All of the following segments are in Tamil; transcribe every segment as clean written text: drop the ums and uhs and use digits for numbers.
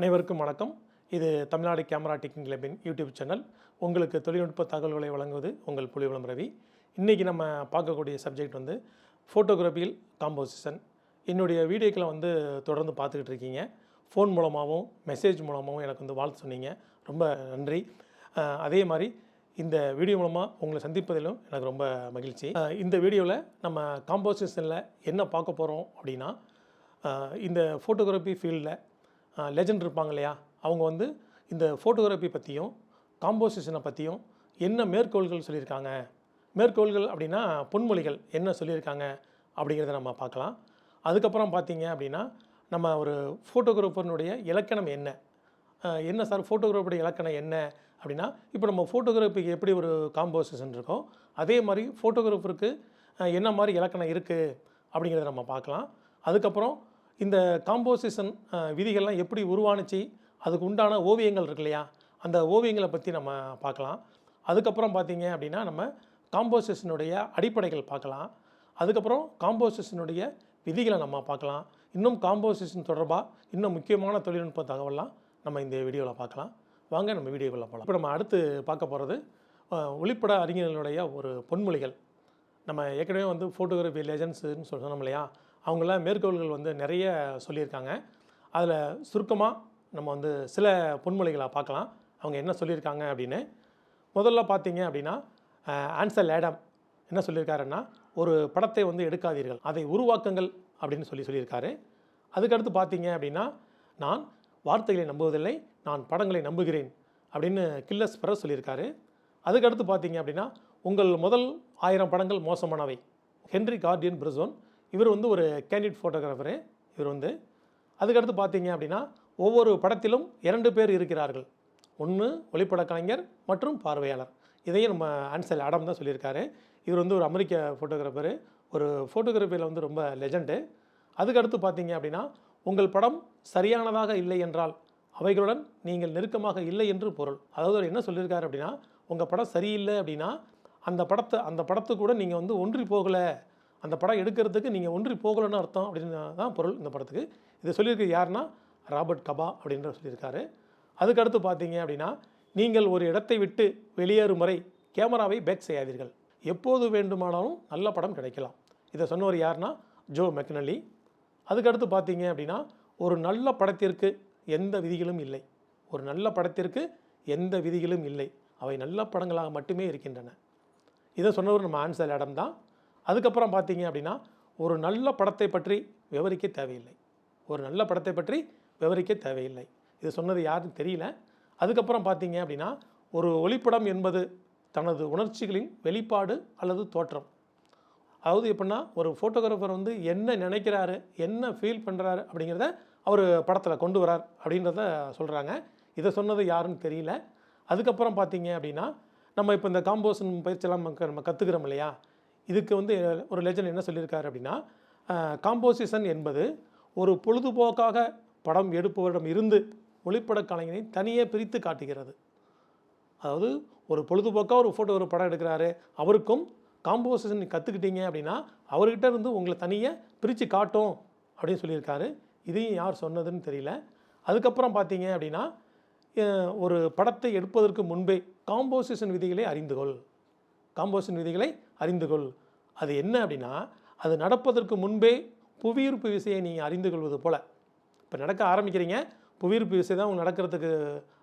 அனைவருக்கும் வணக்கம். இது தமிழ்நாடு கேமரா டெக்கிங் கிளப்பின் யூடியூப் சேனல். உங்களுக்கு தொழில்நுட்ப தகவல்களை வழங்குவது உங்கள் புலிவலம் ரவி. இன்றைக்கி நம்ம பார்க்கக்கூடிய சப்ஜெக்ட் வந்து ஃபோட்டோகிராஃபியில் காம்போசிஷன். என்னுடைய வீடியோக்களை வந்து தொடர்ந்து பார்த்துக்கிட்டு இருக்கீங்க. ஃபோன் மூலமாகவும் மெசேஜ் மூலமாகவும் எனக்கு வந்து வாழ்த்து சொன்னீங்க. ரொம்ப நன்றி. அதே மாதிரி இந்த வீடியோ மூலமாக உங்களை சந்திப்பதிலும் எனக்கு ரொம்ப மகிழ்ச்சி. இந்த வீடியோவில் நம்ம காம்போசிஷனில் என்ன பார்க்க போகிறோம் அப்படின்னா, இந்த ஃபோட்டோகிராஃபி ஃபீல்டில் லெஜண்ட் இருப்பாங்க இல்லையா, அவங்க வந்து இந்த ஃபோட்டோகிராஃபி பற்றியும் காம்போசிஷனை பற்றியும் என்ன மேற்கோள்கள் சொல்லியிருக்காங்க. மேற்கோள்கள் அப்படின்னா பொன்மொழிகள் என்ன சொல்லியிருக்காங்க அப்படிங்கிறத நம்ம பார்க்கலாம். அதுக்கப்புறம் பார்த்தீங்க அப்படின்னா, நம்ம ஒரு ஃபோட்டோகிராஃபர்னுடைய இலக்கணம் என்ன, என்ன சார் ஃபோட்டோகிராஃபருடைய இலக்கணம் என்ன அப்படின்னா, இப்போ நம்ம ஃபோட்டோகிராஃபிக்கு எப்படி ஒரு காம்போசிஷன் இருக்கோ அதே மாதிரி ஃபோட்டோகிராஃபருக்கு என்ன மாதிரி இலக்கணம் இருக்குது அப்படிங்கிறத நம்ம பார்க்கலாம். அதுக்கப்புறம் இந்த காம்போசிஷன் விதிகள்லாம் எப்படி உருவானுச்சு, அதுக்கு உண்டான ஓவியங்கள் இருக்கு இல்லையா, அந்த ஓவியங்களை பற்றி நம்ம பார்க்கலாம். அதுக்கப்புறம் பார்த்தீங்க அப்படின்னா நம்ம காம்போசிஷனுடைய அடிப்படைகள் பார்க்கலாம். அதுக்கப்புறம் காம்போசிஷனுடைய விதிகளை நம்ம பார்க்கலாம். இன்னும் காம்போசிஷன் தொடர்பாக இன்னும் முக்கியமான தொழில்நுட்ப தகவலாம் நம்ம இந்த வீடியோவில் பார்க்கலாம். வாங்க நம்ம வீடியோக்குள்ளே போகலாம். இப்போ நம்ம அடுத்து பார்க்க போகிறது ஒளிப்பட அறிஞர்களுடைய ஒரு பொன்மொழிகள். நம்ம ஏற்கனவே வந்து ஃபோட்டோகிராஃபி லெஜண்ட்ஸுன்னு சொன்னோம் இல்லையா, அவங்களாம் மேற்கோள்கள் வந்து நிறைய சொல்லியிருக்காங்க. அதில் சுருக்கமாக நம்ம வந்து சில பொன்மொழிகளை பார்க்கலாம், அவங்க என்ன சொல்லியிருக்காங்க அப்படின்னு. முதல்ல பார்த்தீங்க அப்படின்னா, ஆன்சல் ஆடம் என்ன சொல்லியிருக்காருன்னா, ஒரு படத்தை வந்து எடுக்காதீர்கள், அதை உருவாக்குங்கள் அப்படின்னு சொல்லியிருக்காரு. அதுக்கடுத்து பார்த்தீங்க அப்படின்னா, நான் வார்த்தைகளை நம்புவதில்லை, நான் படங்களை நம்புகிறேன் அப்படின்னு கில்லஸ் பெரஸ் சொல்லியிருக்காரு. அதுக்கடுத்து பார்த்தீங்க அப்படின்னா, உங்கள் முதல் 1000 படங்கள் மோசமானவை, ஹென்ரி கார்டியன் பிரிசோன். இவர் வந்து ஒரு கேண்டிட் ஃபோட்டோகிராஃபரு இவர் வந்து. அதுக்கடுத்து பார்த்தீங்க அப்படின்னா, ஒவ்வொரு படத்திலும் 2 பேர் இருக்கிறார்கள், ஒன்று ஒளிப்பட கலைஞர் மற்றும் பார்வையாளர். இதையும் நம்ம ஆன்சல் ஆடம் தான் சொல்லியிருக்காரு. இவர் வந்து ஒரு அமெரிக்க ஃபோட்டோகிராஃபரு, ஒரு ஃபோட்டோகிராஃபியில் வந்து ரொம்ப லெஜண்டு. அதுக்கடுத்து பார்த்தீங்க அப்படின்னா, உங்கள் படம் சரியானதாக இல்லை என்றால் அவைகளுடன் நீங்கள் நெருக்கமாக இல்லை என்று பொருள். அதாவது அவர் என்ன சொல்லியிருக்காரு அப்படின்னா, உங்கள் படம் சரியில்லை அப்படின்னா அந்த படத்து கூட நீங்கள் வந்து ஒன்றி போகலை, அந்த படம் எடுக்கிறதுக்கு நீங்கள் ஒன்றி போகலைன்னு அர்த்தம் அப்படின்னு தான் பொருள் இந்த படத்துக்கு. இதை சொல்லியிருக்க யாருன்னா ராபர்ட் கபா அப்படின்ற சொல்லியிருக்காரு. அதுக்கடுத்து பார்த்தீங்க அப்படின்னா, நீங்கள் ஒரு இடத்தை விட்டு வெளியேறும் வரை கேமராவை பேக் செய்யாதீர்கள், எப்போது வேண்டுமானாலும் நல்ல படம் கிடைக்கலாம். இதை சொன்னவர் யாருன்னா ஜோ மெக்னலி. அதுக்கடுத்து பார்த்தீங்க அப்படின்னா, ஒரு நல்ல படத்திற்கு எந்த விதிகளும் இல்லை, ஒரு நல்ல படத்திற்கு எந்த விதிகளும் இல்லை, அவை நல்ல படங்களாக மட்டுமே இருக்கின்றன. இதை சொன்னவர் நம்ம ஆன்சல் ஆடம் தான். அதுக்கப்புறம் பார்த்தீங்க அப்படின்னா, ஒரு நல்ல படத்தை பற்றி விவரிக்க தேவையில்லை, ஒரு நல்ல படத்தை பற்றி விவரிக்க தேவையில்லை. இது சொன்னது யாருன்னு தெரியல. அதுக்கப்புறம் பார்த்தீங்க அப்படின்னா, ஒரு ஒளிப்படம் என்பது தனது உணர்ச்சிகளின் வெளிப்பாடு அல்லது தோற்றம். அதாவது எப்படின்னா, ஒரு ஃபோட்டோகிராஃபர் வந்து என்ன நினைக்கிறாரு, என்ன ஃபீல் பண்ணுறாரு அப்படிங்கிறத அவர் படத்தில் கொண்டு வரார் அப்படின்றத சொல்கிறாங்க. இதை சொன்னது யாருன்னு தெரியல. அதுக்கப்புறம் பார்த்தீங்க அப்படின்னா, நம்ம இப்போ இந்த காம்போசிஷன் பயிற்சியெல்லாம் நம்ம கற்றுக்கிறோம் இல்லையா, இதுக்கு வந்து ஒரு லெஜண்ட் என்ன சொல்லியிருக்காரு அப்படின்னா, காம்போசிஷன் என்பது ஒரு பொழுதுபோக்காக படம் எடுப்பவரிடம் இருந்து ஒளிப்பட கலைஞனை தனியே பிரித்து காட்டுகிறது. அதாவது ஒரு பொழுதுபோக்காக ஒரு படம் எடுக்கிறாரு, அவருக்கும் காம்போசிஷன் கற்றுக்கிட்டீங்க அப்படின்னா அவர்கிட்ட இருந்து உங்களை தனியே பிரித்து காட்டும் அப்படின்னு சொல்லியிருக்காரு. இதையும் யார் சொன்னதுன்னு தெரியல. அதுக்கப்புறம் பார்த்தீங்க அப்படின்னா, ஒரு படத்தை எடுப்பதற்கு முன்பே காம்போசிஷன் விதிகளை அறிந்துகொள், காம்போசிஷன் விதிகளை அறிந்துகொள். அது என்ன அப்படின்னா, அது நடப்பதற்கு முன்பே புவியீர்ப்பு விசையை நீங்கள் அறிந்து கொள்வது போல். இப்போ நடக்க ஆரம்பிக்கிறீங்க, புவியீர்ப்பு விசை தான் உங்களுக்கு நடக்கிறதுக்கு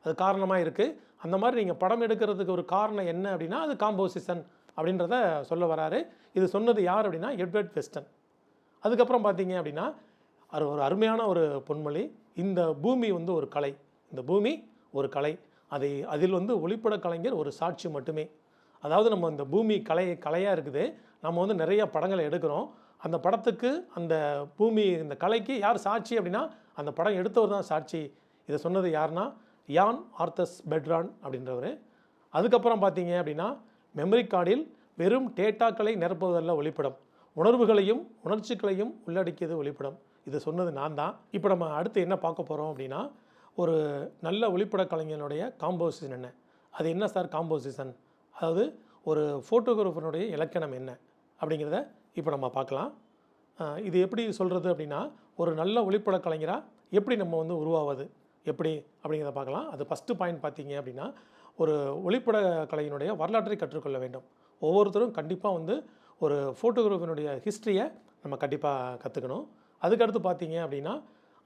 அது காரணமாக இருக்குது. அந்த மாதிரி நீங்கள் படம் எடுக்கிறதுக்கு ஒரு காரணம் என்ன அப்படின்னா அது காம்போசிஷன் அப்படின்றத சொல்ல வராரு. இது சொன்னது யார் அப்படின்னா எட்வர்ட் வெஸ்டன். அதுக்கப்புறம் பார்த்தீங்க அப்படின்னா, அது ஒரு அருமையான ஒரு பொன்மொழி. இந்த பூமி வந்து ஒரு கலை, இந்த பூமி ஒரு கலை, அதில் வந்து ஒளிப்பட கலைஞர் ஒரு சாட்சி மட்டுமே. அதாவது நம்ம இந்த பூமி கலையாக இருக்குது, நம்ம வந்து நிறைய படங்களை எடுக்கிறோம், அந்த படத்துக்கு அந்த பூமி இந்த கலைக்கு யார் சாட்சி அப்படின்னா அந்த படம் எடுத்தவர் தான் சாட்சி. இதை சொன்னது யாருன்னா யான் ஆர்த்தஸ் பெட்ரான் அப்படின்றவர். அதுக்கப்புறம் பார்த்தீங்க அப்படின்னா, மெமரி கார்டில் வெறும் டேட்டாக்களை நிரப்புவதல்ல ஒளிப்படம், உணர்வுகளையும் உணர்ச்சிகளையும் உள்ளடக்கியது ஒளிப்படம். இதை சொன்னது நான் தான். இப்போ நம்ம அடுத்து என்ன பார்க்க போகிறோம் அப்படின்னா, ஒரு நல்ல ஒளிப்பட கலைஞனுடைய காம்போசிஷன் என்ன, அது என்ன சார் காம்போசிஷன், அதாவது ஒரு ஃபோட்டோகிராஃபருடைய இலக்கணம் என்ன அப்படிங்கிறத இப்போ நம்ம பார்க்கலாம். இது எப்படி சொல்கிறது அப்படின்னா, ஒரு நல்ல ஒளிப்பட கலைஞராக எப்படி நம்ம வந்து உருவாவது, எப்படி அப்படிங்கிறத பார்க்கலாம். அது ஃபஸ்ட்டு பாயிண்ட் பார்த்தீங்க அப்படின்னா, ஒரு ஒளிப்பட கலையினுடைய வரலாற்றை கற்றுக்கொள்ள வேண்டும். ஒவ்வொருத்தரும் கண்டிப்பாக வந்து ஒரு ஃபோட்டோகிராஃபினுடைய ஹிஸ்ட்ரியை நம்ம கண்டிப்பாக கற்றுக்கணும். அதுக்கடுத்து பார்த்தீங்க அப்படின்னா,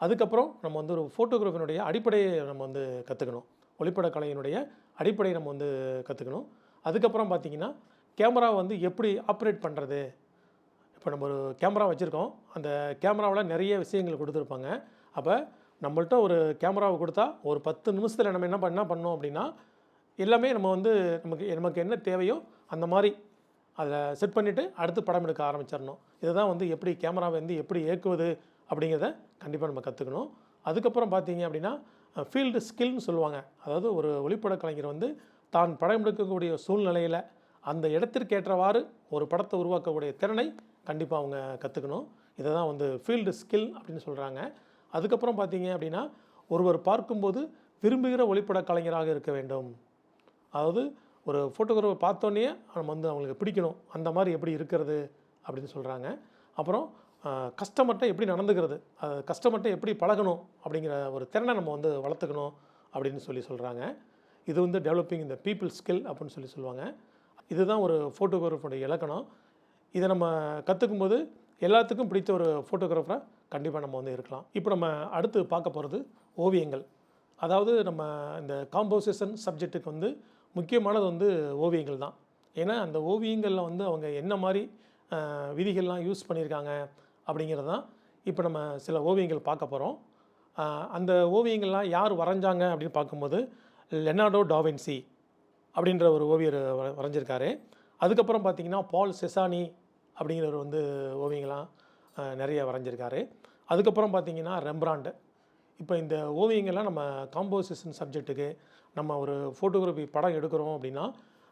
அதுக்கப்புறம் நம்ம வந்து ஒரு ஃபோட்டோகிராஃபினுடைய அடிப்படையை நம்ம வந்து கற்றுக்கணும். ஒளிப்பட கலையினுடைய அடிப்படையை நம்ம வந்து கற்றுக்கணும். அதுக்கப்புறம் பார்த்தீங்கன்னா, கேமராவை வந்து எப்படி ஆப்ரேட் பண்ணுறது. இப்போ நம்ம ஒரு கேமரா வச்சுருக்கோம். அந்த கேமராவில் நிறைய விஷயங்கள் கொடுத்துருப்பாங்க. அப்போ நம்மள்ட்ட ஒரு கேமராவை கொடுத்தா ஒரு 10 நிமிஷத்தில் நம்ம என்ன பண்ணோம் அப்படின்னா, எல்லாமே நம்ம வந்து நமக்கு என்ன தேவையோ அந்த மாதிரி அதில் செட் பண்ணிவிட்டு அடுத்து படம் எடுக்க ஆரம்பிச்சிடணும். இதை தான் வந்து எப்படி கேமராவை வந்து எப்படி இயக்குவது அப்படிங்கிறத கண்டிப்பாக நம்ம கற்றுக்கணும். அதுக்கப்புறம் பார்த்தீங்க அப்படின்னா, ஃபீல்டு ஸ்கில்னு சொல்லுவாங்க. அதாவது ஒரு ஒளிப்பட கலைஞர் வந்து தான் படம் எடுக்கக்கூடிய சூழ்நிலையில் அந்த இடத்திற்கேற்றவாறு ஒரு படத்தை உருவாக்கக்கூடிய திறனை கண்டிப்பாக அவங்க கற்றுக்கணும். இதை தான் வந்து ஃபீல்டு ஸ்கில் அப்படின்னு சொல்கிறாங்க. அதுக்கப்புறம் பார்த்தீங்க அப்படின்னா, ஒருவர் பார்க்கும்போது விரும்புகிற ஒளிப்பட கலைஞராக இருக்க வேண்டும். அதாவது ஒரு ஃபோட்டோகிராஃபர் பார்த்தோன்னே நம்ம வந்து அவங்களுக்கு பிடிக்கணும். அந்த மாதிரி எப்படி இருக்கிறது அப்படின்னு சொல்கிறாங்க. அப்புறம் கஸ்டமர்கிட்ட எப்படி நடந்துக்கிறது, கஸ்டமர்கிட்ட எப்படி பழகணும் அப்படிங்கிற ஒரு திறனை நம்ம வந்து வளர்த்துக்கணும் அப்படின்னு சொல்கிறாங்க. இது வந்து டெவலப்பிங் இந்த பீப்புள் ஸ்கில் அப்படின்னு சொல்லுவாங்க. இதுதான் ஒரு ஃபோட்டோகிராஃபருடைய இலக்கணம். இதை நம்ம கற்றுக்கும்போது எல்லாத்துக்கும் பிடித்த ஒரு ஃபோட்டோகிராஃபராக கண்டிப்பாக நம்ம வந்து இருக்கலாம். இப்போ நம்ம அடுத்து பார்க்க போகிறது ஓவியங்கள். அதாவது நம்ம இந்த காம்போசிஷன் சப்ஜெக்ட்டுக்கு வந்து முக்கியமானது வந்து ஓவியங்கள் தான். ஏன்னா அந்த ஓவியங்களில் வந்து அவங்க என்ன மாதிரி விதிகள்லாம் யூஸ் பண்ணியிருக்காங்க அப்படிங்கிறது தான் இப்போ நம்ம சில ஓவியங்கள் பார்க்க போகிறோம். அந்த ஓவியங்கள்லாம் யார் வரைஞ்சாங்க அப்படின்னு பார்க்கும்போது லெனார்டோ டாவின்சி அப்படின்ற ஒரு ஓவியர் வரைஞ்சிருக்காரு. அதுக்கப்புறம் பார்த்திங்கன்னா பால் செசானி அப்படிங்கிறவர் வந்து ஓவியங்கள்லாம் நிறைய வரைஞ்சிருக்காரு. அதுக்கப்புறம் பார்த்திங்கன்னா ரெம்பிராண்ட். இப்போ இந்த ஓவியங்கள்லாம் நம்ம காம்போசிஷன் சப்ஜெக்ட்டுக்கு நம்ம ஒரு ஃபோட்டோகிராஃபி படம் எடுக்கிறோம் அப்படின்னா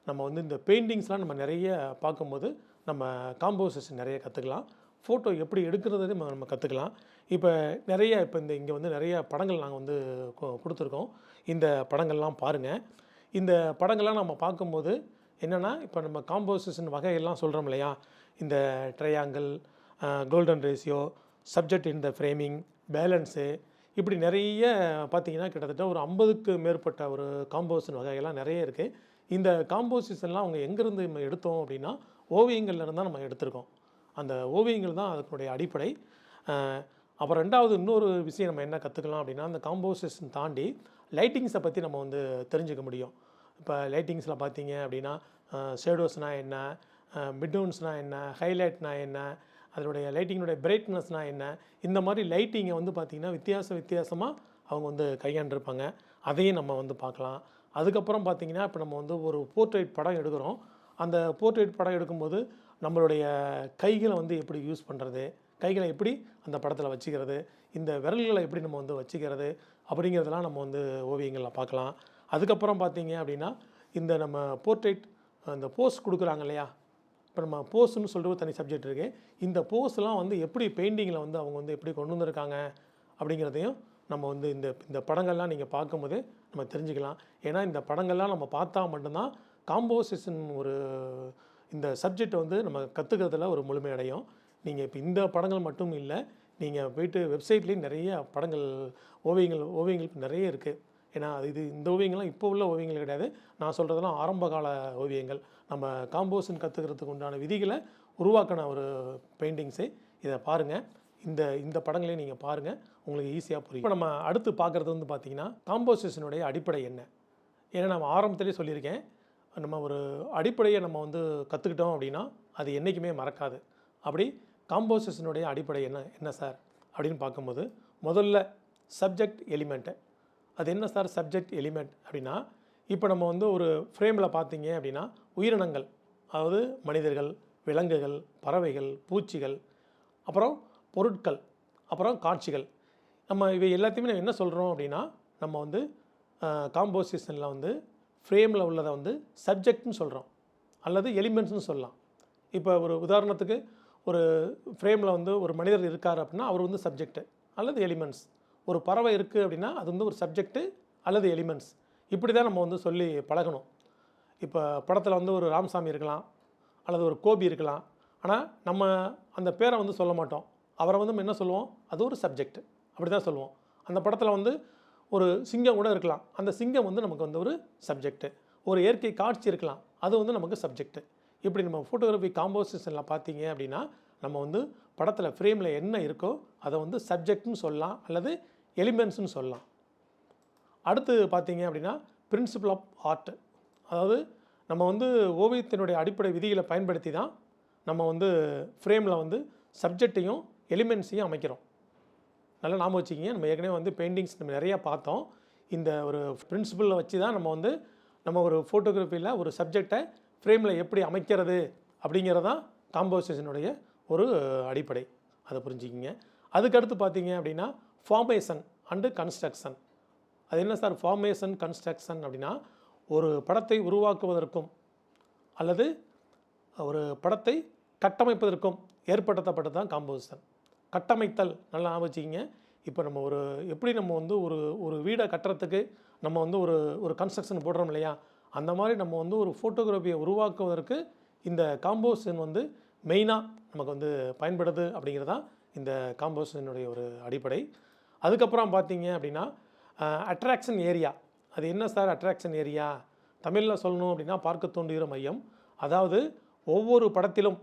நம்ம வந்து இந்த பெயிண்டிங்ஸ்லாம் நம்ம நிறைய பார்க்கும்போது நம்ம காம்போசிஷன் நிறைய கற்றுக்கலாம். ஃபோட்டோ எப்படி எடுக்கிறது நம்ம கற்றுக்கலாம். இப்போ இங்கே வந்து நிறைய படங்கள் நாங்கள் வந்து கொடுத்துருக்கோம். இந்த படங்கள்லாம் பாருங்கள். இந்த படங்கள்லாம் நம்ம பார்க்கும்போது என்னென்னா, இப்போ நம்ம காம்போசிஷன் வகையெல்லாம் சொல்கிறோம் இல்லையா, இந்த triangle, golden ratio, subject in the framing, balance, இப்படி நிறைய பார்த்திங்கன்னா கிட்டத்தட்ட ஒரு 50க்கு மேற்பட்ட ஒரு காம்போசிஷன் வகையெல்லாம் நிறைய இருக்குது. இந்த காம்போசிஷன்லாம் அவங்க எங்கேருந்து நம்ம எடுத்தோம் அப்படின்னா ஓவியங்கள்லேருந்து தான் நம்ம எடுத்திருக்கோம். அந்த ஓவியங்கள் தான் அதனுடைய அடிப்படை. அப்புறம் ரெண்டாவது இன்னொரு விஷயம் நம்ம என்ன கற்றுக்கலாம் அப்படின்னா, அந்த காம்போசிஷன் தாண்டி லைட்டிங்ஸை பற்றி நம்ம வந்து தெரிஞ்சுக்க முடியும். இப்போ லைட்டிங்ஸில் பார்த்தீங்க அப்படின்னா ஷேடோஸ்னால் என்ன, மிட்டோன்ஸ்னால் என்ன, ஹைலைட்னால் என்ன, அதனுடைய லைட்டிங்கினுடைய பிரைட்னஸ்னால் என்ன, இந்த மாதிரி லைட்டிங்கை வந்து பார்த்திங்கன்னா வித்தியாசமாக அவங்க வந்து கையாண்டிருப்பாங்க. அதையும் நம்ம வந்து பார்க்கலாம். அதுக்கப்புறம் பார்த்திங்கன்னா இப்போ நம்ம வந்து ஒரு போர்ட்ரேட் படம் எடுக்கிறோம். அந்த போர்ட்ரேட் படம் எடுக்கும்போது நம்மளுடைய கைகளை வந்து எப்படி யூஸ் பண்ணுறது, கைகளை எப்படி அந்த படத்தில் வச்சுக்கிறது, இந்த விரல்களை எப்படி நம்ம வந்து வச்சுக்கிறது அப்படிங்கிறதெல்லாம் நம்ம வந்து ஓவியங்களில் பார்க்கலாம். அதுக்கப்புறம் பார்த்தீங்க அப்படின்னா இந்த நம்ம போர்ட்ரேட் அந்த போஸ் கொடுக்குறாங்க இல்லையா, இப்போ நம்ம போஸ்ன்னு சொல்லிட்டு ஒரு தனி சப்ஜெக்ட் இருக்குது. இந்த போஸ்லாம் வந்து எப்படி பெயிண்டிங்கில் வந்து அவங்க வந்து எப்படி கொண்டு வந்திருக்காங்க அப்படிங்கிறதையும் நம்ம வந்து இந்த படங்கள்லாம் நீங்கள் பார்க்கும்போது நம்ம தெரிஞ்சுக்கலாம். ஏன்னா இந்த படங்கள்லாம் நம்ம பார்த்தா மட்டும்தான் காம்போசிஷன் ஒரு இந்த சப்ஜெக்ட் வந்து நம்ம கற்றுக்கிறதுல ஒரு முழுமையடையும். நீங்கள் இப்போ இந்த படங்கள் மட்டும் இல்லை, நீங்கள் போய்ட்டு வெப்சைட்லேயும் நிறைய படங்கள் ஓவியங்கள் நிறைய இருக்குது. ஏன்னா இந்த ஓவியங்கள்லாம் இப்போ உள்ள ஓவியங்கள் கிடையாது. நான் சொல்கிறதெல்லாம் ஆரம்ப கால ஓவியங்கள். நம்ம காம்போசிஷன் கற்றுக்கிறதுக்கு உண்டான விதிகளை உருவாக்கின ஒரு பெயிண்டிங்ஸு. இதை பாருங்கள். இந்த படங்களையும் நீங்கள் பாருங்கள், உங்களுக்கு ஈஸியாக புரியும். இப்போ நம்ம அடுத்து பார்க்குறது வந்து பார்த்திங்கன்னா காம்போசிஷனுடைய அடிப்படை என்ன. ஏன்னா நம்ம ஆரம்பத்திலே சொல்லியிருக்கேன், நம்ம ஒரு அடிப்படையை நம்ம வந்து கற்றுக்கிட்டோம் அப்படின்னா அது என்றைக்குமே மறக்காது. அப்படி காம்போசிஷனுடைய அடிப்படை என்ன சார் அப்படின்னு பார்க்கும்போது முதல்ல சப்ஜெக்ட் எலிமெண்ட்டு. அது என்ன சார் சப்ஜெக்ட் எலிமெண்ட் அப்படின்னா, இப்போ நம்ம வந்து ஒரு ஃப்ரேமில் பார்த்தீங்க அப்படின்னா உயிரினங்கள், அதாவது மனிதர்கள், விலங்குகள், பறவைகள், பூச்சிகள், அப்புறம் பொருட்கள், அப்புறம் காட்சிகள், நம்ம இவை எல்லாத்தையுமே நம்ம என்ன சொல்கிறோம் அப்படின்னா நம்ம வந்து காம்போசிஷனில் வந்து ஃப்ரேமில் உள்ளதை வந்து சப்ஜெக்ட்னு சொல்கிறோம் அல்லது எலிமெண்ட்ஸ்னு சொல்லலாம். இப்போ ஒரு உதாரணத்துக்கு ஒரு ஃப்ரேமில் வந்து ஒரு மனிதர் இருக்கார் அப்படின்னா அவர் வந்து சப்ஜெக்ட்டு அல்லது எலிமெண்ட்ஸ். ஒரு பறவை இருக்குது அப்படின்னா அது வந்து ஒரு சப்ஜெக்ட்டு அல்லது எலிமெண்ட்ஸ். இப்படி தான் நம்ம வந்து சொல்லி பழகணும். இப்போ படத்தில் வந்து ஒரு ராமசாமி இருக்கலாம் அல்லது ஒரு கோபி இருக்கலாம். ஆனால் நம்ம அந்த பேரை வந்து சொல்ல மாட்டோம். அவரை வந்து நம்ம என்ன சொல்லுவோம், அது ஒரு சப்ஜெக்ட் அப்படி தான் சொல்லுவோம். அந்த படத்தில் வந்து ஒரு சிங்கம் கூட இருக்கலாம். அந்த சிங்கம் வந்து நமக்கு வந்து ஒரு சப்ஜெக்ட்டு. ஒரு இயற்கை காட்சி இருக்கலாம். அது வந்து நமக்கு சப்ஜெக்ட்டு. இப்படி நம்ம ஃபோட்டோகிராஃபி காம்போசிஷனில் பார்த்தீங்க அப்படின்னா, நம்ம வந்து படத்தில் ஃப்ரேமில் என்ன இருக்கோ அதை வந்து சப்ஜெக்ட்னு சொல்லலாம் அல்லது எலிமெண்ட்ஸ்னு சொல்லலாம். அடுத்து பார்த்தீங்க அப்படின்னா பிரின்சிபல் ஆஃப் ஆர்ட். அதாவது நம்ம வந்து ஓவியத்தினுடைய அடிப்படை விதிகளை பயன்படுத்தி தான் நம்ம வந்து ஃப்ரேமில் வந்து சப்ஜெக்டையும் எலிமெண்ட்ஸையும் அமைக்கிறோம். நல்லா ஞாபகம் வச்சுக்கிங்க. நம்ம ஏற்கனவே வந்து பெயிண்டிங்ஸ் நம்ம நிறையா பார்த்தோம். இந்த ஒரு பிரின்சிபலை வச்சு தான் நம்ம ஒரு ஃபோட்டோகிராஃபியில் ஒரு சப்ஜெக்டை ஃப்ரேமில் எப்படி அமைக்கிறது அப்படிங்கிறதான் காம்போசிஷனுடைய ஒரு அடிப்படை. அதை புரிஞ்சுக்கிங்க. அதுக்கடுத்து பார்த்தீங்க அப்படின்னா ஃபார்மேஷன் அண்டு கன்ஸ்ட்ரக்ஷன். அது என்ன சார் ஃபார்மேஷன் கன்ஸ்ட்ரக்ஷன் அப்படின்னா, ஒரு படத்தை உருவாக்குவதற்கும் அல்லது ஒரு படத்தை கட்டமைப்பதற்கும் ஏற்படுத்தப்பட்டது தான் காம்போசிஷன். கட்டமைத்தல் நல்லா ஞாபகம் வச்சுக்கிங்க. இப்போ நம்ம எப்படி நம்ம வந்து ஒரு வீடை கட்டுறதுக்கு நம்ம வந்து ஒரு கன்ஸ்ட்ரக்ஷன் போடுறோம் இல்லையா, அந்த மாதிரி நம்ம வந்து ஒரு ஃபோட்டோகிராஃபியை உருவாக்குவதற்கு இந்த காம்போசிஷன் வந்து மெயினாக நமக்கு வந்து பயன்படுது அப்படிங்கிறது தான் இந்த காம்போசிஷனுடைய ஒரு அடிப்படை. அதுக்கப்புறம் பார்த்தீங்க அப்படின்னா அட்ராக்ஷன் ஏரியா. அது என்ன சார் அட்ராக்ஷன் ஏரியா? தமிழில் சொல்லணும் அப்படின்னா பார்க்க தூண்டுகிற மையம். அதாவது ஒவ்வொரு படத்திலும்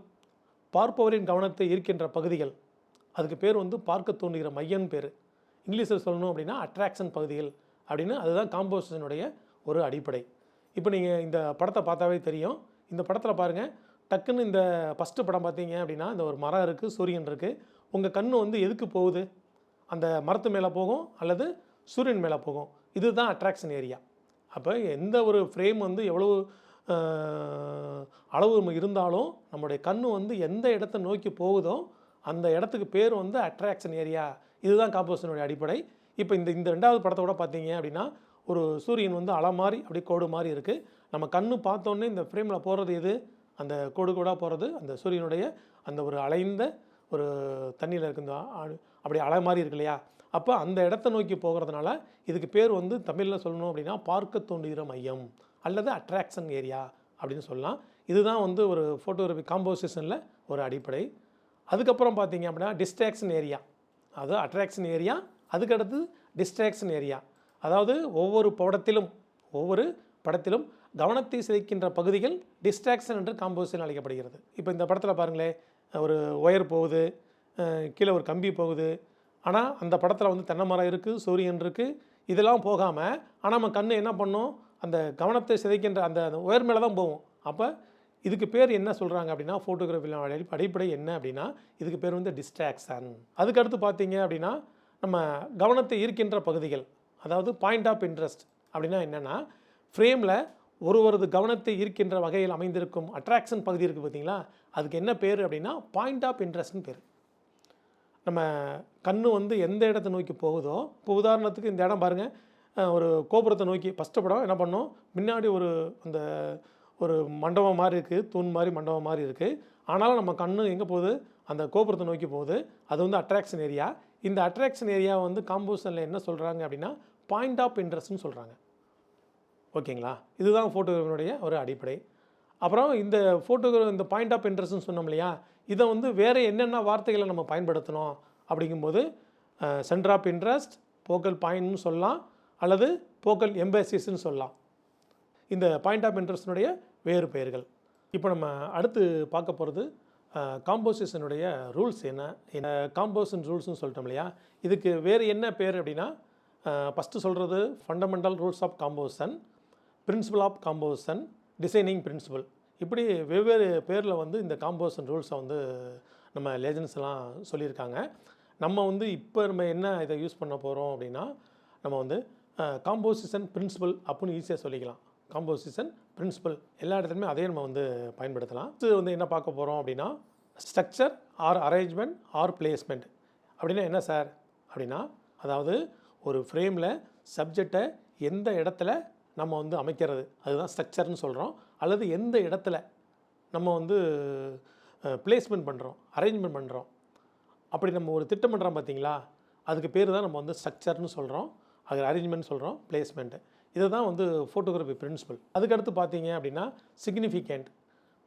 பார்ப்பவரின் கவனத்தை ஈர்க்கின்ற பகுதிகள், அதுக்கு பேர் வந்து பார்க்க தூண்டுகிற மையம்னு பேர். இங்கிலீஷில் சொல்லணும் அப்படின்னா அட்ராக்ஷன் பகுதிகள் அப்படின்னு. அதுதான் காம்போசிஷனுடைய ஒரு அடிப்படை. இப்போ நீங்கள் இந்த படத்தை பார்த்தாவே தெரியும். இந்த படத்தில் பாருங்கள், டக்குன்னு இந்த ஃபஸ்ட்டு படம் பார்த்தீங்க அப்படின்னா இந்த ஒரு மரம் இருக்குது, சூரியன் இருக்குது. உங்கள் கண் வந்து எதுக்கு போகுது? அந்த மரத்து மேலே போகும் அல்லது சூரியன் மேலே போகும். இதுதான் அட்ராக்ஷன் ஏரியா. அப்போ எந்த ஒரு ஃப்ரேம் வந்து எவ்வளவு அளவு இருந்தாலும் நம்மளுடைய கண் வந்து எந்த இடத்த நோக்கி போகுதோ அந்த இடத்துக்கு பேர் வந்து அட்ராக்ஷன் ஏரியா. இதுதான் காம்போசிஷனுடைய அடிப்படை. இப்போ இந்த ரெண்டாவது படத்தை கூட பார்த்தீங்க அப்படின்னா ஒரு சூரியன் வந்து அலை மாதிரி அப்படி கோடு மாதிரி இருக்குது. நம்ம கண் பார்த்தோன்னே இந்த ஃப்ரேமில் போகிறது எது? அந்த கோடு கோடாக போகிறது அந்த சூரியனுடைய அந்த ஒரு அலைந்த ஒரு தண்ணியில் இருக்குது அப்படி அலை மாதிரி இருக்கு இல்லையா? அப்போ அந்த இடத்த நோக்கி போகிறதுனால இதுக்கு பேர் வந்து தமிழில் சொல்லணும் அப்படின்னா பார்க்க தூண்டுகிற மையம் அல்லது அட்ராக்ஷன் ஏரியா அப்படின்னு சொல்லலாம். இதுதான் வந்து ஒரு ஃபோட்டோகிராஃபி காம்போசிஷனில் ஒரு அடிப்படை. அதுக்கப்புறம் பார்த்தீங்க அப்படின்னா டிஸ்ட்ராக்ஷன் ஏரியா. அது அட்ராக்ஷன் ஏரியா, அதுக்கடுத்து டிஸ்ட்ராக்ஷன் ஏரியா. அதாவது ஒவ்வொரு படத்திலும் கவனத்தை சிதைக்கின்ற பகுதிகள் டிஸ்ட்ராக்ஷன் என்று காம்போசிஷன் அழைக்கப்படுகிறது. இப்போ இந்த படத்தில் பாருங்களேன், ஒரு ஒயர் போகுது, கீழே ஒரு கம்பி போகுது. ஆனால் அந்த படத்தில் வந்து தென்னை மரம் இருக்குது, சூரியன் இருக்குது. இதெல்லாம் போகாமல் ஆனால் நம்ம கண் என்ன பண்ணும்? அந்த கவனத்தை சிதைக்கின்ற அந்த ஒயர் மேலே தான் போகும். அப்போ இதுக்கு பேர் என்ன சொல்கிறாங்க அப்படின்னா ஃபோட்டோகிராஃபியில் அடிப்படை என்ன அப்படின்னா இதுக்கு பேர் வந்து டிஸ்ட்ராக்ஷன். அதுக்கடுத்து பார்த்தீங்க அப்படின்னா நம்ம கவனத்தை ஈர்க்கின்ற பகுதிகள், அதாவது பாயிண்ட் ஆஃப் இன்ட்ரெஸ்ட் அப்படின்னா என்னென்னா ஃப்ரேமில் ஒருவரது கவனத்தை ஈர்க்கின்ற வகையில் அமைந்திருக்கும் அட்ராக்ஷன் பகுதி இருக்குது பார்த்தீங்களா, அதுக்கு என்ன பேர் அப்படின்னா பாயிண்ட் ஆஃப் இன்ட்ரெஸ்ட்னு பேர். நம்ம கண் வந்து எந்த இடத்தை நோக்கி போகுதோ, இப்போ உதாரணத்துக்கு இந்த இடம் பாருங்கள், ஒரு கோபுரத்தை நோக்கி ஃபஸ்ட்டு படம் என்ன பண்ணோம், முன்னாடி ஒரு மண்டபம் மாதிரி இருக்குது, தூண் மாதிரி மண்டபம் மாதிரி இருக்குது. ஆனாலும் நம்ம கண் எங்கே போகுது? அந்த கோபுரத்தை நோக்கி போகுது. அது வந்து அட்ராக்ஷன் ஏரியா. இந்த அட்ராக்ஷன் ஏரியா வந்து காம்போசிஷனில் என்ன சொல்கிறாங்க அப்படின்னா பாயிண்ட் ஆஃப் இன்ட்ரெஸ்ட்னு சொல்கிறாங்க. ஓகேங்களா? இதுதான் ஃபோட்டோகிராஃபினுடைய ஒரு அடிப்படை. அப்புறம் இந்த பாயிண்ட் ஆஃப் இன்ட்ரெஸ்ட்னு சொன்னோம் இல்லையா, இதை வந்து வேறு என்னென்ன வார்த்தைகளை நம்ம பயன்படுத்தணும் அப்படிங்கும்போது சென்டர் ஆஃப் இன்ட்ரெஸ்ட், போக்கல் பாயிண்ட்னு சொல்லலாம் அல்லது போக்கல் எம்பசிஸ்ன்னு சொல்லலாம். இந்த பாயிண்ட் ஆஃப் இன்ட்ரெஸ்டினுடைய வேறு பெயர்கள். இப்போ நம்ம அடுத்து பார்க்க போகிறது காம்போசிஷனுடைய ரூல்ஸ் என்ன காம்போசிஷன் ரூல்ஸ்னு சொல்லிட்டோம் இல்லையா, இதுக்கு வேறு என்ன பேர் அப்படின்னா ஃபஸ்ட்டு சொல்கிறது fundamental rules of composition, principle of composition, designing principle. இப்படி வெவ்வேறு பேரில் வந்து இந்த காம்போசிஷன் ரூல்ஸை வந்து நம்ம லெஜண்ட்ஸ் எல்லாம் சொல்லியிருக்காங்க. நம்ம வந்து இப்போ நம்ம என்ன இதை யூஸ் பண்ண போகிறோம் அப்படின்னா நம்ம வந்து காம்போசிஷன் பிரின்சிபல் அப்படின்னு ஈஸியாக சொல்லிக்கலாம். காம்போசிஷன் பிரின்சிபல் எல்லா இடத்துலையுமே அதே நம்ம வந்து பயன்படுத்தலாம். இது வந்து என்ன பார்க்க போகிறோம் அப்படின்னா structure or arrangement or placement. அப்படின்னா என்ன சார் அப்படின்னா, அதாவது ஒரு ஃப்ரேமில் சப்ஜெக்டை எந்த இடத்துல நம்ம வந்து அமைக்கிறது, அதுதான் ஸ்ட்ரக்சர்னு சொல்கிறோம். அல்லது எந்த இடத்துல நம்ம வந்து பிளேஸ்மெண்ட் பண்ணுறோம், அரேஞ்ச்மெண்ட் பண்ணுறோம். அப்படி நம்ம ஒரு திட்டம் பண்ணுறோம் பார்த்தீங்களா, அதுக்கு பேர் தான் நம்ம வந்து ஸ்ட்ரக்சர்னு சொல்கிறோம், அது அரேஞ்ச்மெண்ட் சொல்கிறோம், பிளேஸ்மெண்ட்டு. இதை தான் வந்து ஃபோட்டோகிராஃபி பிரின்சிபல். அதுக்கடுத்து பார்த்தீங்க அப்படின்னா சிக்னிஃபிகண்ட்,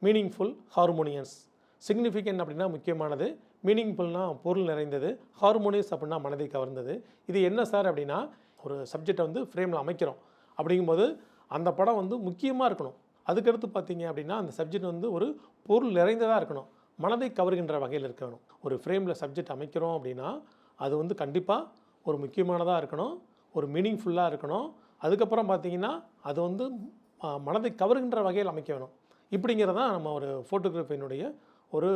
மீனிங்ஃபுல், ஹார்மோனியஸ். சிக்னிஃபிகண்ட் அப்படின்னா முக்கியமானது, மீனிங்ஃபுல்னால் பொருள் நிறைந்தது, ஹார்மோனியஸ் அப்படின்னா மனதை கவர்ந்தது. இது என்ன சார் அப்படின்னா ஒரு சப்ஜெக்டை வந்து ஃப்ரேமில் அமைக்கிறோம் அப்படிங்கும்போது அந்த படம் வந்து முக்கியமாக இருக்கணும். அதுக்கடுத்து பார்த்தீங்க அப்படின்னா அந்த சப்ஜெக்ட் வந்து ஒரு பொருள் நிறைந்ததாக இருக்கணும், மனதை கவர்கின்ற வகையில் இருக்கணும். ஒரு ஃப்ரேமில் சப்ஜெக்ட் அமைக்கிறோம் அப்படின்னா அது வந்து கண்டிப்பாக ஒரு முக்கியமானதாக இருக்கணும், ஒரு மீனிங்ஃபுல்லாக இருக்கணும். அதுக்கப்புறம் பார்த்தீங்கன்னா அது வந்து மனதை கவர்கின்ற வகையில் அமைக்க வேணும். இப்படிங்கிறது தான் நம்ம ஒரு ஃபோட்டோகிராஃபியினுடைய ஒரு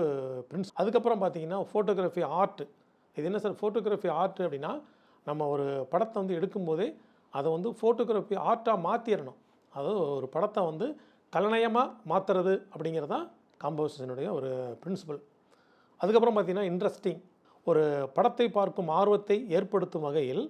அதுக்கப்புறம் பார்த்தீங்கன்னா ஃபோட்டோகிராஃபி ஆர்ட். இது என்ன சார் ஃபோட்டோகிராஃபி ஆர்ட் அப்படின்னா, நம்ம ஒரு படத்தை வந்து எடுக்கும்போதே அதை வந்து ஃபோட்டோகிராஃபி ஆர்ட்டாக மாற்றிடணும். அதாவது ஒரு படத்தை வந்து கலைநயமாக மாற்றுறது அப்படிங்கிறது தான் காம்போசிஷனுடைய ஒரு பிரின்சிபல். அதுக்கப்புறம் பார்த்திங்கன்னா இன்ட்ரெஸ்டிங், ஒரு படத்தை பார்க்கும் ஆர்வத்தை ஏற்படுத்தும் வகையில்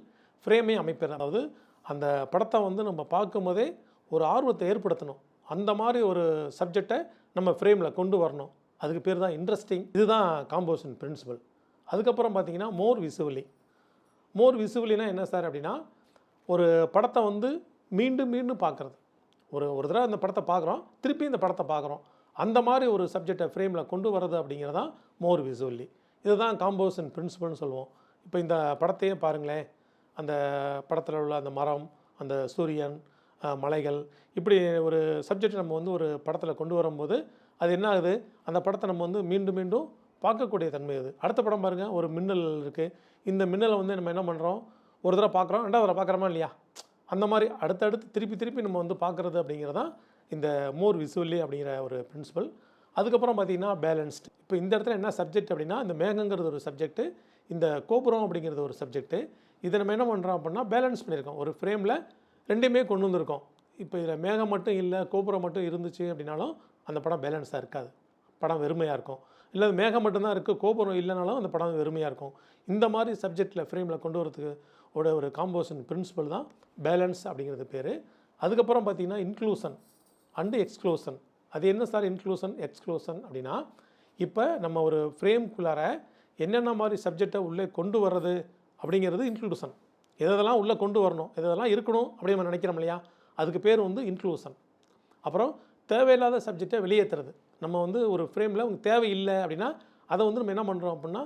ஃப்ரேமை அமைப்பது. அதாவது அந்த படத்தை வந்து நம்ம பார்க்கும்போதே ஒரு ஆர்வத்தை ஏற்படுத்தணும், அந்த மாதிரி ஒரு சப்ஜெக்டை நம்ம ஃப்ரேமில் கொண்டு வரணும். அதுக்கு பேர் தான் இன்ட்ரெஸ்டிங். இதுதான் காம்போசிஷன் பிரின்சிபல். அதுக்கப்புறம் பார்த்திங்கன்னா மோர் விசுவலினா என்ன சார் அப்படின்னா, ஒரு படத்தை வந்து மீண்டும் மீண்டும் பார்க்குறது. ஒரு தடவை அந்த படத்தை பார்க்குறோம், திருப்பி இந்த படத்தை பார்க்குறோம், அந்த மாதிரி ஒரு சப்ஜெக்டை ஃப்ரேமில் கொண்டு வர்றது அப்படிங்கிறதான் மோர் விசுவலி. இதுதான் காம்போசிஷன் பிரின்சிபல்னு சொல்லுவோம். இப்போ இந்த படத்தையே பாருங்களேன், அந்த படத்தில் உள்ள அந்த மரம், அந்த சூரியன், மலைகள், இப்படி ஒரு சப்ஜெக்ட் நம்ம வந்து ஒரு படத்தில் கொண்டு வரும்போது அது என்ன ஆகுது, அந்த படத்தை நம்ம வந்து மீண்டும் மீண்டும் பார்க்கக்கூடிய தன்மை அது. அடுத்த படம் பாருங்கள், ஒரு மின்னல் இருக்குது. இந்த மின்னலை வந்து நம்ம என்ன பண்ணுறோம், ஒரு தடவை பார்க்குறோம், ரெண்டாவது தடவை பார்க்குறோமா இல்லையா, அந்த மாதிரி அடுத்தடுத்து திருப்பி நம்ம வந்து பார்க்குறது அப்படிங்கிறதான் இந்த மோர் விசுவலி அப்படிங்கிற ஒரு பிரின்சிபல். அதுக்கப்புறம் பார்த்திங்கன்னா பேலன்ஸ்டு. இப்போ இந்த இடத்துல என்ன சப்ஜெக்ட் அப்படின்னா, இந்த மேகங்கிறது ஒரு சப்ஜெக்ட்டு, இந்த கோபுரம் அப்படிங்கிறது ஒரு சப்ஜெக்ட்டு. இதை நம்ம என்ன பண்ணுறோம் அப்படின்னா பேலன்ஸ் பண்ணியிருக்கோம். ஒரு ஃப்ரேமில் ரெண்டுமே கொண்டு வந்திருக்கோம். இப்போ இதில் மேகம் மட்டும் இல்லை, கோபுரம் மட்டும் இருந்துச்சு அப்படின்னாலும் அந்த படம் பேலன்ஸாக இருக்காது, படம் வெறுமையாக இருக்கும். இல்லை மேகம் மட்டும்தான் இருக்குது, கோபுரம் இல்லைனாலும் அந்த படம் வெறுமையாக இருக்கும். இந்த மாதிரி சப்ஜெக்டில் ஃப்ரேமில் கொண்டு வரதுக்கு ஒரு காம்போசிஷன் பிரின்சிபல் தான் பேலன்ஸ் அப்படிங்கிறது பேர். அதுக்கப்புறம் பார்த்திங்கன்னா இன்க்ளூஷன் அண்டு எக்ஸ்க்ளூஷன். அது என்ன சார் இன்க்ளூஷன் எக்ஸ்க்ளூஷன் அப்படின்னா, இப்போ நம்ம ஒரு ஃப்ரேம்குள்ளார என்னென்ன மாதிரி சப்ஜெக்டை உள்ளே கொண்டு வர்றது அப்படிங்கிறது இன்க்ளூஷன். எதெல்லாம் உள்ளே கொண்டு வரணும், எதெல்லாம் இருக்கணும் அப்படின்னு நம்ம நினைக்கிறோம் இல்லையா, அதுக்கு பேர் வந்து இன்க்ளூஷன். அப்புறம் தேவையில்லாத சப்ஜெக்டை வெளியேற்றுறது. நம்ம வந்து ஒரு ஃப்ரேமில் உங்களுக்கு தேவையில்லை அப்படின்னா அதை வந்து நம்ம என்ன பண்ணுறோம் அப்படின்னா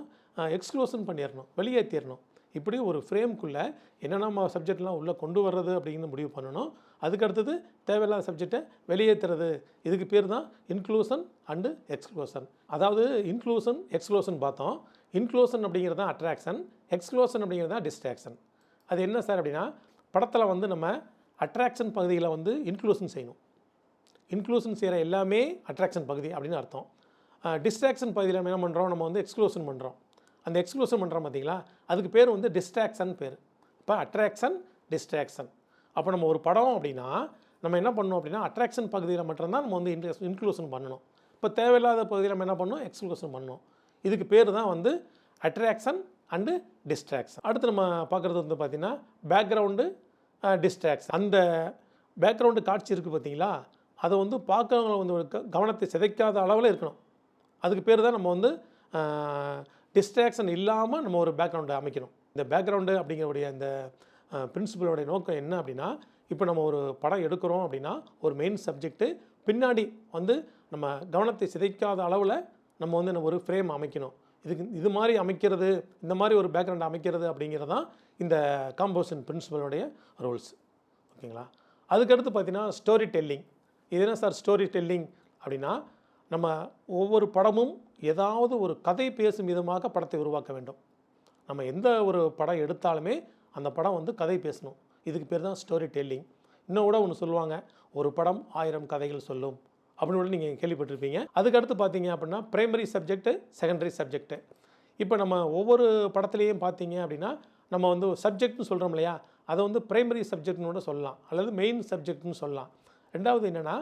எக்ஸ்க்ளூஷன் பண்ணிடணும், வெளியேற்றிடணும். இப்படி ஒரு ஃப்ரேம்குள்ளே என்னென்ன சப்ஜெக்ட்லாம் உள்ளே கொண்டு வர்றது அப்படின்னு முடிவு பண்ணணும். அதுக்கடுத்தது தேவையில்லாத சப்ஜெக்டை வெளியேற்றுறது. இதுக்கு பேர் தான் இன்க்ளூஷன் அண்டு எக்ஸ்க்ளூஷன். அதாவது இன்க்ளூஷன் எக்ஸ்க்ளூஷன் பார்த்தோம். இன்க்ளூஷன் அப்படிங்கிறது தான் அட்ராக்ஷன், எக்ஸ்க்ளூஷன் அப்படிங்கிறது தான் டிஸ்ட்ராக்ஷன். அது என்ன சார் அப்படின்னா, படத்தில் வந்து நம்ம அட்ராக்ஷன் பகுதியில் வந்து இன்க்ளூஷன் செய்யணும். இன்க்ளூஷன் செய்கிற எல்லாமே அட்ராக்ஷன் பகுதி அப்படின்னு அர்த்தம். டிஸ்ட்ராக்ஷன் பகுதியில் என்ன பண்ணுறோம், நம்ம வந்து எக்ஸ்க்ளூஷன் பண்ணுறோம். அந்த எக்ஸ்க்ளூஷன் பண்ணுறோம் பார்த்தீங்களா, அதுக்கு பேர் வந்து டிஸ்ட்ராக்ஷன் பேர். இப்போ அட்ராக்ஷன் டிஸ்ட்ராக்ஷன். அப்போ நம்ம ஒரு படம் அப்படின்னா நம்ம என்ன பண்ணணும் அப்படின்னா அட்ராக்ஷன் பகுதியில் மட்டும்தான் நம்ம வந்து இன்க்ளூஷன் பண்ணணும். இப்போ தேவையில்லாத பகுதியில் நம்ம என்ன பண்ணணும், எக்ஸ்க்ளூஷன் பண்ணணும். இதுக்கு பேர் தான் வந்து அட்ராக்ஷன் அண்டு டிஸ்ட்ராக்ஷன். அடுத்து நம்ம பார்க்குறது வந்து பார்த்திங்கன்னா பேக்ரவுண்டு டிஸ்ட்ராக்ஷன். அந்த பேக்ரவுண்டு காட்சி இருக்குது பார்த்தீங்களா, அதை வந்து பார்க்குறவங்களை வந்து ஒரு கவனத்தை சிதைக்காத அளவில் இருக்கணும். அதுக்கு பேர் தான் நம்ம வந்து டிஸ்ட்ராக்ஷன் இல்லாமல் நம்ம ஒரு பேக்ரவுண்டை அமைக்கணும். இந்த பேக்ரவுண்டு அப்படிங்கிறவுடைய இந்த பிரின்சிபலோடைய நோக்கம் என்ன அப்படின்னா, இப்போ நம்ம ஒரு படம் எடுக்கிறோம் அப்படின்னா ஒரு மெயின் சப்ஜெக்ட்டு பின்னாடி வந்து நம்ம கவனத்தை சிதைக்காத அளவில் நம்ம வந்து ஒரு ஃப்ரேம் அமைக்கணும். இது மாதிரி அமைக்கிறது, இந்த மாதிரி ஒரு பேக்ரவுண்டை அமைக்கிறது அப்படிங்கிறது தான் இந்த காம்போசிஷன் பிரின்சிபலோடைய ரூல்ஸ். ஓகேங்களா. அதுக்கடுத்து பார்த்திங்கன்னா ஸ்டோரி டெல்லிங். இது என்ன சார் ஸ்டோரி டெல்லிங் அப்படின்னா, நம்ம ஒவ்வொரு படமும் ஏதாவது ஒரு கதை பேசும் விதமாக படத்தை உருவாக்க வேண்டும். நம்ம எந்த ஒரு படம் எடுத்தாலுமே அந்த படம் வந்து கதை பேசணும். இதுக்கு பேர் தான் ஸ்டோரி டெல்லிங். இன்னும் கூட ஒன்று சொல்லுவாங்க, ஒரு படம் 1000 கதைகள் சொல்லும் அப்படின்னு கூட நீங்கள் கேள்விப்பட்டிருப்பீங்க. அதுக்கடுத்து பார்த்தீங்க அப்படின்னா பிரைமரி சப்ஜெக்ட்டு, செகண்டரி சப்ஜெக்ட்டு. இப்போ நம்ம ஒவ்வொரு படத்துலேயும் பார்த்தீங்க அப்படின்னா நம்ம வந்து சப்ஜெக்ட்னு சொல்கிறோம் இல்லையா, அதை வந்து பிரைமரி சப்ஜெக்ட்னு கூட சொல்லலாம், அல்லது மெயின் சப்ஜெக்ட்னு சொல்லலாம். ரெண்டாவது என்னென்னா,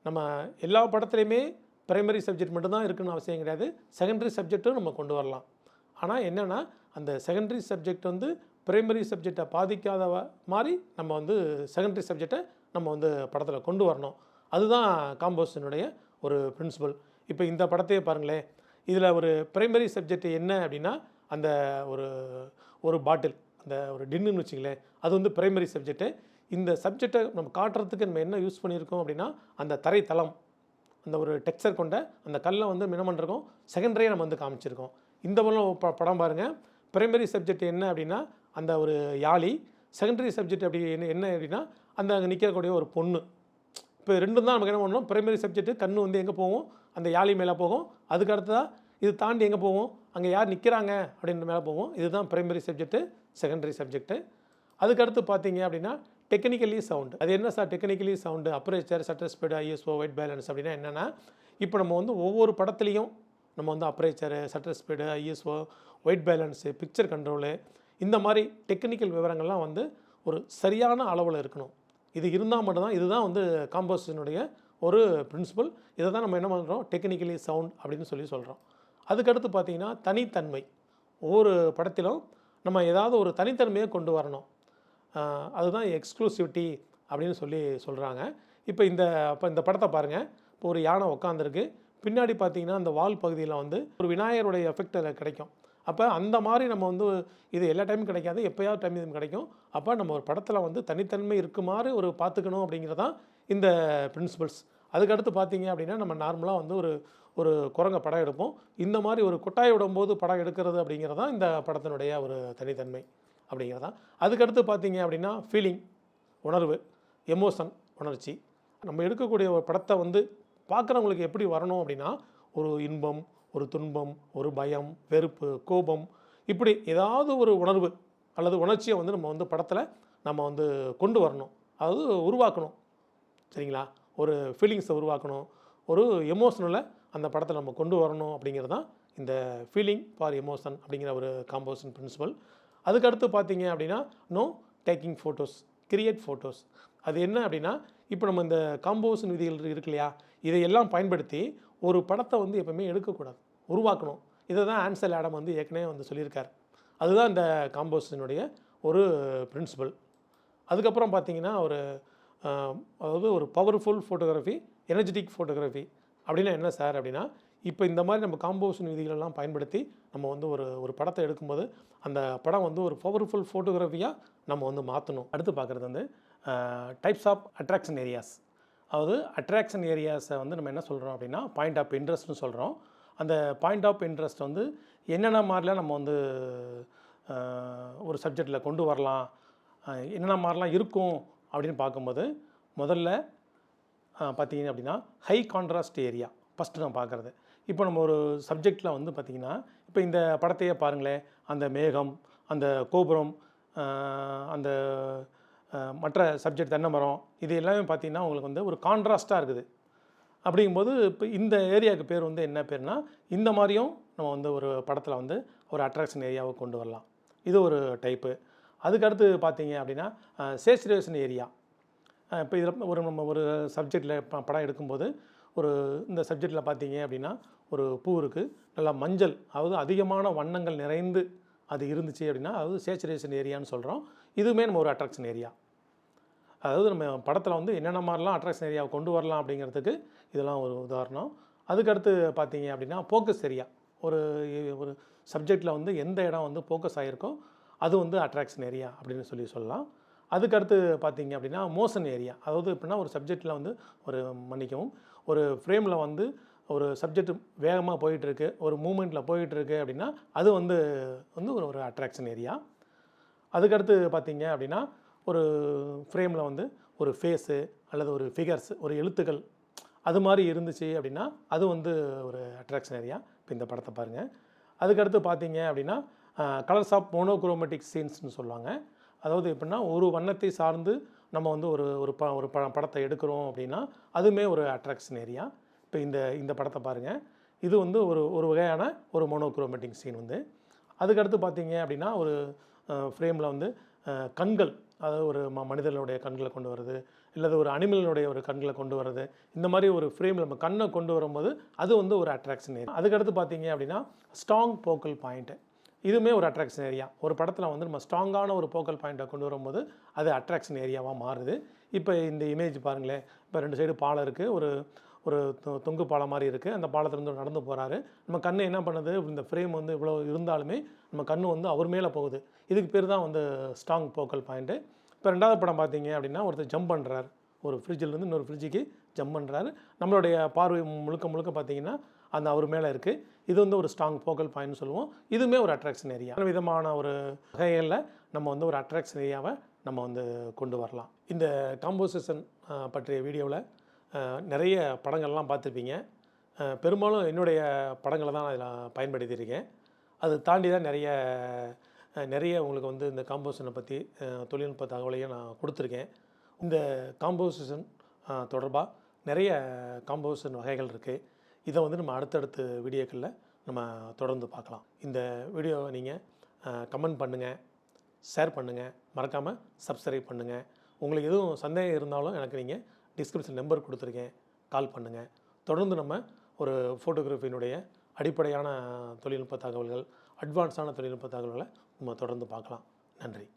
நம்ம எல்லா படத்துலையுமே பிரைமரி சப்ஜெக்ட் மட்டும்தான் இருக்குன்னு அவசியம் கிடையாது, செகண்டரி சப்ஜெக்ட்டும் நம்ம கொண்டு வரலாம். ஆனால் என்னென்னா, அந்த செகண்டரி சப்ஜெக்ட் வந்து பிரைமரி சப்ஜெக்டை பாதிக்காத மாதிரி நம்ம வந்து செகண்டரி சப்ஜெக்டை நம்ம வந்து படத்தில் கொண்டு வரணும். அதுதான் காம்போசிஷனுடைய ஒரு பிரின்சிபல். இப்போ இந்த படத்தையே பாருங்களேன், இதில் ஒரு பிரைமரி சப்ஜெக்ட் என்ன அப்படின்னா, அந்த ஒரு பாட்டில், அந்த ஒரு டின்னுன்னு வச்சுங்களேன், அது வந்து பிரைமரி சப்ஜெக்ட்டு. இந்த சப்ஜெக்டை நம்ம காட்டுறதுக்கு நம்ம என்ன யூஸ் பண்ணியிருக்கோம் அப்படின்னா, அந்த தரைத்தளம், அந்த ஒரு டெக்ஸ்சர் கொண்ட அந்த கல்லை வந்து என்ன பண்ணிருக்கோம், செகண்டரியாக நம்ம வந்து காமிச்சிருக்கோம். இந்த படம் பாருங்கள், பிரைமரி சப்ஜெக்ட் என்ன அப்படின்னா அந்த ஒரு யாழி, செகண்டரி சப்ஜெக்ட் அப்படி என்ன அப்படின்னா அந்த அங்கே நிற்கக்கூடிய ஒரு பொண்ணு. இப்போ ரெண்டும் தான் நமக்கு என்ன பண்ணணும், பிரைமரி சப்ஜெக்ட்டு கண் வந்து எங்கே போகும், அந்த யாழி மேலே போகும். அதுக்கு அடுத்ததாக இது தாண்டி எங்கே போகும், அங்கே யார் நிற்கிறாங்க அப்படின்ற மேலே போகும். இதுதான் பிரைமரி சப்ஜெக்ட்டு, செகண்டரி சப்ஜெக்ட்டு. அதுக்கடுத்து பார்த்தீங்க அப்படின்னா டெக்னிக்கலி சவுண்டு. அது என்ன sir technically sound, aperture, shutter speed, ISO, white balance அப்படின்னா என்னென்னா, இப்போ நம்ம வந்து ஒவ்வொரு படத்துலையும் நம்ம வந்து aperture, shutter speed, ISO, white balance, picture control, இந்த மாதிரி டெக்னிக்கல் விவரங்கள்லாம் வந்து ஒரு சரியான அளவில் இருக்கணும். இது இருந்தால் மட்டும்தான், இதுதான் வந்து காம்போசிஷனுடைய ஒரு பிரின்சிபல். இதை தான் நம்ம என்ன பண்ணுறோம், டெக்னிக்கலி சவுண்ட் அப்படின்னு சொல்கிறோம். அதுக்கடுத்து பார்த்திங்கன்னா தனித்தன்மை. ஒவ்வொரு படத்திலும் நம்ம ஏதாவது ஒரு தனித்தன்மையை கொண்டு வரணும். அதுதான் எக்ஸ்க்ளூசிவிட்டி அப்படின்னு சொல்கிறாங்க. இப்போ இந்த படத்தை பாருங்கள். இப்போ ஒரு யானை உட்காந்துருக்கு. பின்னாடி பார்த்திங்கன்னா அந்த வால் பகுதியில் வந்து ஒரு விநாயகருடைய எஃபெக்ட் அதில் கிடைக்கும். அப்போ அந்த மாதிரி நம்ம வந்து இது எல்லா டைமும் கிடைக்காது, எப்போயாவது டைம் இது கிடைக்கும். அப்போ நம்ம ஒரு படத்தில் வந்து தனித்தன்மை இருக்குமாறு ஒரு பார்த்துக்கணும் அப்படிங்கிறதான் இந்த பிரின்சிபல்ஸ். அதுக்கடுத்து பார்த்திங்க அப்படின்னா நம்ம நார்மலாக வந்து ஒரு குரங்க படம் எடுப்போம். இந்த மாதிரி ஒரு கொட்டாய் விடும்போது படம் எடுக்கிறது அப்படிங்கிறதான் இந்த படத்தினுடைய ஒரு தனித்தன்மை அப்படிங்கிறதான். அதுக்கடுத்து பார்த்திங்க அப்படின்னா ஃபீலிங், உணர்வு, எமோஷன், உணர்ச்சி. நம்ம எடுக்கக்கூடிய ஒரு படத்தை வந்து பார்க்குறவங்களுக்கு எப்படி வரணும் அப்படின்னா, ஒரு இன்பம், ஒரு துன்பம், ஒரு பயம், வெறுப்பு, கோபம், இப்படி ஏதாவது ஒரு உணர்வு அல்லது உணர்ச்சியை வந்து நம்ம வந்து படத்தில் நம்ம வந்து கொண்டு வரணும், அதாவது உருவாக்கணும். சரிங்களா? ஒரு ஃபீலிங்ஸை உருவாக்கணும், ஒரு எமோஷனலை அந்த படத்தில் நம்ம கொண்டு வரணும் அப்படிங்கிறது தான் இந்த ஃபீலிங் ஃபார் எமோஷன் அப்படிங்கிற ஒரு காம்போசிஷன் பிரின்சிபல். அதுக்கடுத்து பார்த்தீங்க அப்படின்னா no taking photos, create photos. அது என்ன அப்படின்னா, இப்போ நம்ம இந்த காம்போசிஷன் விதிகள் இருக்கு இல்லையா, இதையெல்லாம் பயன்படுத்தி ஒரு படத்தை வந்து எப்பவுமே எடுக்கக்கூடாது, உருவாக்கணும். இதை தான் ஆன்சல் ஆடம் வந்து ஏற்கனவே வந்து சொல்லியிருக்கார். அதுதான் இந்த காம்போசிஷனுடைய ஒரு பிரின்சிபல். அதுக்கப்புறம் பார்த்தீங்கன்னா அதாவது ஒரு பவர்ஃபுல் ஃபோட்டோகிராஃபி, எனர்ஜெட்டிக் ஃபோட்டோகிராஃபி அப்படின்னா என்ன சார் அப்படின்னா, இப்போ இந்த மாதிரி நம்ம காம்போசிஷன் விதிகளெல்லாம் பயன்படுத்தி நம்ம வந்து ஒரு படத்தை எடுக்கும்போது அந்த படம் வந்து ஒரு பவர்ஃபுல் ஃபோட்டோகிராஃபியாக நம்ம வந்து மாற்றணும். அடுத்து பார்க்குறது வந்து டைப்ஸ் ஆஃப் அட்ராக்ஷன் ஏரியாஸ். அதாவது அட்ராக்ஷன் ஏரியாஸை வந்து நம்ம என்ன சொல்கிறோம் அப்படின்னா பாயிண்ட் ஆஃப் இன்ட்ரெஸ்ட்னு சொல்கிறோம். அந்த பாயிண்ட் ஆஃப் இன்ட்ரெஸ்ட் வந்து என்னென்ன மாதிரிலாம் நம்ம வந்து ஒரு சப்ஜெக்டில் கொண்டு வரலாம், என்னென்ன மாதிரிலாம் இருக்கும் அப்படின்னு பார்க்கும்போது, முதல்ல பார்த்திங்க அப்படின்னா ஹை கான்ட்ராஸ்ட் ஏரியா ஃபஸ்ட்டு நான் பார்க்குறது. இப்போ நம்ம ஒரு சப்ஜெக்டில் வந்து பார்த்திங்கன்னா, இப்போ இந்த படத்தையே பாருங்களேன், அந்த மேகம், அந்த கோபுரம், அந்த மற்ற சப்ஜெக்ட் தென்னை மரம், இது எல்லாமே பார்த்திங்கன்னா உங்களுக்கு வந்து ஒரு கான்ட்ராஸ்ட்டாக இருக்குது. அப்படிங்கும்போது இப்போ இந்த ஏரியாவுக்கு பேர் வந்து என்ன பேர்னா, இந்த மாதிரியும் நம்ம வந்து ஒரு படத்தில் வந்து ஒரு அட்ராக்ஷன் ஏரியாவை கொண்டு வரலாம். இது ஒரு டைப்பு. அதுக்கடுத்து பார்த்திங்க அப்படின்னா சேச்சுரேஷன் ஏரியா. இப்போ இதில் நம்ம ஒரு சப்ஜெக்டில் படம் எடுக்கும்போது இந்த சப்ஜெக்டில் பார்த்தீங்க அப்படின்னா ஒரு பூ இருக்குது, நல்லா மஞ்சள், அதாவது அதிகமான வண்ணங்கள் நிறைந்து அது இருந்துச்சு அப்படின்னா அதாவது சேச்சுரேஷன் ஏரியான்னு சொல்கிறோம். இதுவுமே நம்ம ஒரு அட்ராக்ஷன் ஏரியா. அதாவது நம்ம படத்தில் வந்து என்னென்ன மாதிரிலாம் அட்ராக்ஷன் ஏரியாவை கொண்டு வரலாம் அப்படிங்கிறதுக்கு இதெல்லாம் ஒரு உதாரணம். அதுக்கடுத்து பார்த்தீங்க அப்படின்னா ஃபோக்கஸ் ஏரியா. ஒரு சப்ஜெக்டில் வந்து எந்த இடம் வந்து ஃபோக்கஸ் ஆகிருக்கோ அது வந்து அட்ராக்ஷன் ஏரியா அப்படின்னு சொல்லலாம். அதுக்கடுத்து பார்த்தீங்க அப்படின்னா மோஷன் ஏரியா. அதாவது எப்படின்னா ஒரு சப்ஜெக்டில் வந்து ஒரு ஃப்ரேமில் வந்து ஒரு சப்ஜெக்ட் வேகமாக போயிட்டுருக்கு, ஒரு மூமெண்ட்டில் போயிட்டுருக்கு அப்படின்னா அது வந்து ஒரு அட்ராக்ஷன் ஏரியா. அதுக்கடுத்து பார்த்தீங்க அப்படின்னா ஒரு ஃப்ரேமில் வந்து ஒரு ஃபேஸு அல்லது ஒரு ஃபிகர்ஸ், ஒரு எழுத்துக்கள் அது மாதிரி இருந்துச்சு அப்படின்னா அது வந்து ஒரு அட்ராக்ஷன் ஏரியா. இப்போ இந்த படத்தை பாருங்கள். அதுக்கடுத்து பார்த்தீங்க அப்படின்னா கலர்ஸ் ஆஃப் மோனோக்ரோமேட்டிக் சீன்ஸ்னு சொல்லுவாங்க. அதாவது எப்படின்னா ஒரு வண்ணத்தை சார்ந்து நம்ம வந்து ஒரு படத்தை எடுக்கிறோம் அப்படின்னா அதுவுமே ஒரு அட்ராக்ஷன் ஏரியா. இப்போ இந்த படத்தை பாருங்கள். இது வந்து ஒரு வகையான ஒரு மோனோக்ரோமேட்டிக் சீன் வந்து. அதுக்கடுத்து பார்த்தீங்க அப்படின்னா ஒரு ஃப்ரேமில் வந்து கண்கள், அதாவது ஒரு மனிதனுடைய கண்களை கொண்டு வருது, இல்லது ஒரு அனிமலினுடைய ஒரு கண்களை கொண்டு வருது, இந்த மாதிரி ஒரு ஃப்ரேமில் நம்ம கண்ணை கொண்டு வரும்போது அது வந்து ஒரு அட்ராக்ஷன் ஏரியா. அதுக்கடுத்து பார்த்தீங்க அப்படின்னா ஸ்ட்ராங் ஃபோக்கல் பாயிண்ட்டு, இதுவுமே ஒரு அட்ராக்ஷன் ஏரியா. ஒரு படத்தில் வந்து நம்ம ஸ்ட்ராங்கான ஒரு ஃபோக்கல் பாயிண்ட்டை கொண்டு வரும்போது அது அட்ராக்ஷன் ஏரியாவாக மாறுது. இப்போ இந்த இமேஜ் பாருங்களேன். இப்போ 2 சைடு பாலம் இருக்குது, ஒரு தொங்கு பாலம் மாதிரி இருக்குது. அந்த பாலத்துலேருந்து நடந்து போகிறாரு. நம்ம கண்ணு என்ன பண்ணுது, இந்த ஃப்ரேம் வந்து இவ்வளோ இருந்தாலுமே நம்ம கண்ணு வந்து அவர் மேலே போகுது. இதுக்கு பேர் தான் வந்து ஸ்ட்ராங் ஃபோக்கல் பாயிண்ட்டு. இப்போ 2வது படம் பார்த்தீங்க அப்படின்னா ஒருத்தர் ஜம்ப் பண்ணுறாரு, ஒரு ஃப்ரிட்ஜிலேருந்து இன்னொரு ஃப்ரிட்ஜுக்கு ஜம்ப் பண்ணுறாரு. நம்மளுடைய பார்வை முழுக்க பார்த்திங்கன்னா அந்த அவர் மேலே இருக்குது. இது வந்து ஒரு ஸ்ட்ராங் ஃபோக்கல் பாயிண்ட்னு சொல்லுவோம். இதுவுமே ஒரு அட்ராக்ஷன் ஏரியா. விதமான ஒரு வகைகளில் நம்ம வந்து ஒரு அட்ராக்ஷன் ஏரியாவை நம்ம வந்து கொண்டு வரலாம். இந்த காம்போசிஷன் பற்றிய வீடியோவில் நிறைய படங்கள்லாம் பார்த்துருப்பீங்க. பெரும்பாலும் என்னுடைய படங்களை தான் அதில் பயன்படுத்தியிருக்கேன். அது தாண்டி தான் நிறைய உங்களுக்கு வந்து இந்த காம்போசிஷனை பற்றி தொழில்நுட்ப தகவலையும் நான் கொடுத்துருக்கேன். இந்த காம்போசிஷன் தொடர்பாக நிறைய காம்போசிஷன் வகைகள் இருக்குது. இதை வந்து நம்ம அடுத்தடுத்த வீடியோக்களில் நம்ம தொடர்ந்து பார்க்கலாம். இந்த வீடியோவை நீங்கள் கமெண்ட் பண்ணுங்கள், ஷேர் பண்ணுங்கள், மறக்காமல் சப்ஸ்கிரைப் பண்ணுங்கள். உங்களுக்கு எதுவும் சந்தேகம் இருந்தாலும் எனக்கு நீங்கள் டிஸ்கிரிப்ஷன் நம்பர் கொடுத்துருக்கேன், கால் பண்ணுங்கள். தொடர்ந்து நம்ம ஒரு ஃபோட்டோகிராஃபியினுடைய அடிப்படையான தொழில்நுட்ப தகவல்கள், அட்வான்ஸான தொழில்நுட்ப தகவல்களை நம்ம தொடர்ந்து பார்க்கலாம். நன்றி.